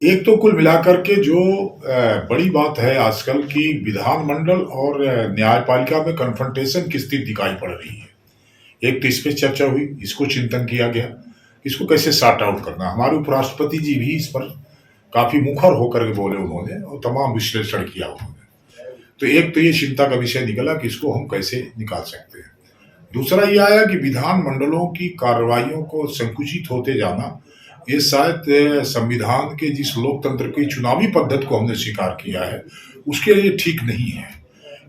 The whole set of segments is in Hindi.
एक तो कुल मिलाकर के जो बड़ी बात है आजकल की विधानमंडल और न्यायपालिका में कन्फ्रंटेशन की स्थिति दिखाई पड़ रही है। एक तो इस पे चर्चा हुई, इसको चिंतन किया गया, इसको कैसे सॉर्ट आउट करना। हमारे उपराष्ट्रपति जी भी इस पर काफ़ी मुखर होकर के बोले उन्होंने और तमाम विश्लेषण किया उन्होंने। तो एक तो ये चिंता का विषय निकला कि इसको हम कैसे निकाल सकते हैं। दूसरा ये आया कि विधानमंडलों की कार्रवाइयों को संकुचित होते जाना, ये शायद संविधान के जिस लोकतंत्र की चुनावी पद्धति को हमने स्वीकार किया है, उसके लिए ठीक नहीं है।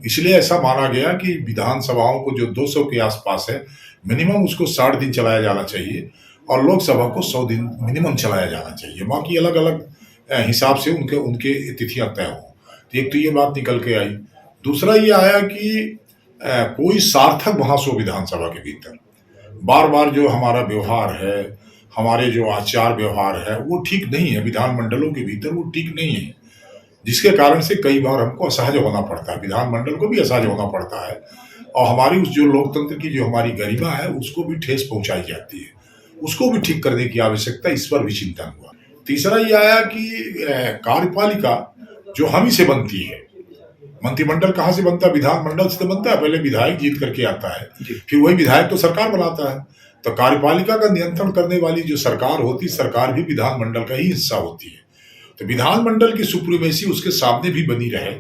इसलिए ऐसा माना गया कि विधानसभाओं को जो 200 के आसपास है, मिनिमम उसको 60 दिन चलाया जाना चाहिए और लोकसभा को 100 दिन मिनिमम चलाया जाना चाहिए। बाकी अलग-अलग हिसाब से उनके उनके तिथियाँ तय हों। तो एक तो ये बात निकल के आई। दूसरा ये आया कि कोई सार्थक बहस हो विधानसभा के भीतर। बार-बार जो हमारा व्यवहार है, हमारे जो आचार व्यवहार है, वो ठीक नहीं है, विधानमंडलों के भीतर वो ठीक नहीं है। जिसके कारण से कई बार हमको असहज होना पड़ता है, विधानमंडल को भी असहज होना पड़ता है और हमारी उस जो लोकतंत्र की जो हमारी गरिमा है, उसको भी ठेस पहुँचाई जाती है। उसको भी ठीक करने की आवश्यकता, इस पर भी चिंतन हुआ। तीसरा ये आया कि कार्यपालिका जो हम ही से बनती है, मंत्रिमंडल कहाँ से बनता है? विधानमंडल से तो बनता है। पहले विधायक जीत करके आता है, फिर वही विधायक तो सरकार बनाता है। तो कार्यपालिका का नियंत्रण करने वाली जो सरकार होती है, सरकार भी विधानमंडल का ही हिस्सा होती है। तो विधानमंडल की सुप्रीमेसी उसके सामने भी बनी रहे,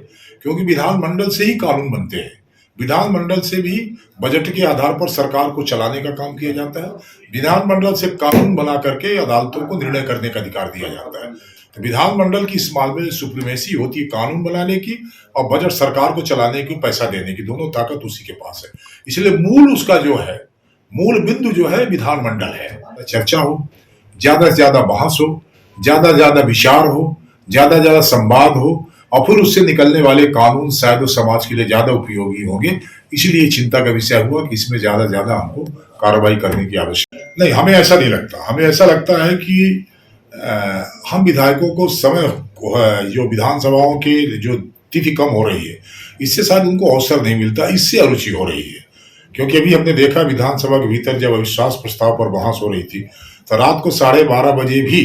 क्योंकि विधानमंडल से ही कानून बनते हैं। विधानमंडल से भी बजट के आधार पर सरकार को चलाने का काम किया जाता है। विधानमंडल से कानून बना करके अदालतों को निर्णय करने का अधिकार दिया जाता है। तो विधानमंडल की इस मामले में सुप्रीमेसी होती है कानून बनाने की और बजट सरकार को चलाने की, पैसा देने की, दोनों ताकत उसी के पास है। इसलिए मूल उसका जो है, मूल बिंदु जो है विधानमंडल है। चर्चा हो, ज्यादा से ज्यादा बहस हो, ज्यादा से ज्यादा विचार हो, ज्यादा से ज्यादा संवाद हो और फिर उससे निकलने वाले कानून शायद समाज के लिए ज्यादा उपयोगी होंगे। इसलिए चिंता का विषय हुआ कि इसमें ज्यादा से ज्यादा हमको कार्रवाई करने की आवश्यकता नहीं। हमें ऐसा नहीं लगता। हमें ऐसा लगता है कि हम विधायकों को समय जो विधानसभाओं के जो तिथि कम हो रही है, इससे शायद उनको अवसर नहीं मिलता, इससे अरुचि हो रही है। क्योंकि अभी हमने देखा विधानसभा के भीतर जब अविश्वास प्रस्ताव पर बहस हो रही थी, तो रात को 12:30 बजे भी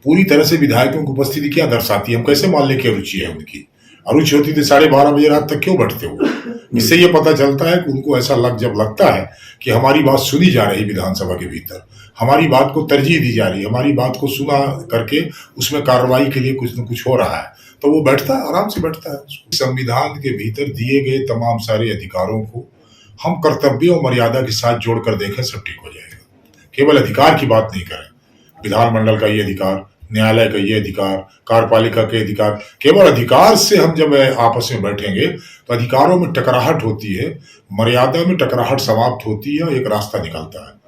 पूरी तरह से विधायकों की उपस्थिति क्या दर्शाती है? हम कैसे मान लें कि अरुचि है उनकी? अरुचि होती तो 12:30 बजे रात तक क्यों बैठते हो? इससे ये पता चलता है कि उनको ऐसा जब लगता है कि हमारी बात सुनी जा रही विधानसभा के भीतर, हमारी बात को तरजीह दी जा रही है, हमारी बात को सुना करके उसमें कार्रवाई के लिए कुछ न कुछ हो रहा है, तो वो बैठता है, आराम से बैठता है। संविधान के भीतर दिए गए तमाम सारे अधिकारों को हम कर्तव्यों और मर्यादा के साथ जोड़कर देखें, सब ठीक हो जाएगा। केवल अधिकार की बात नहीं करें, विधानमंडल का ये अधिकार, न्यायालय का ये अधिकार, कार्यपालिका के अधिकार, केवल अधिकार से हम जब आपस में बैठेंगे तो अधिकारों में टकराहट होती है, मर्यादा में टकराहट समाप्त होती है और एक रास्ता निकलता है।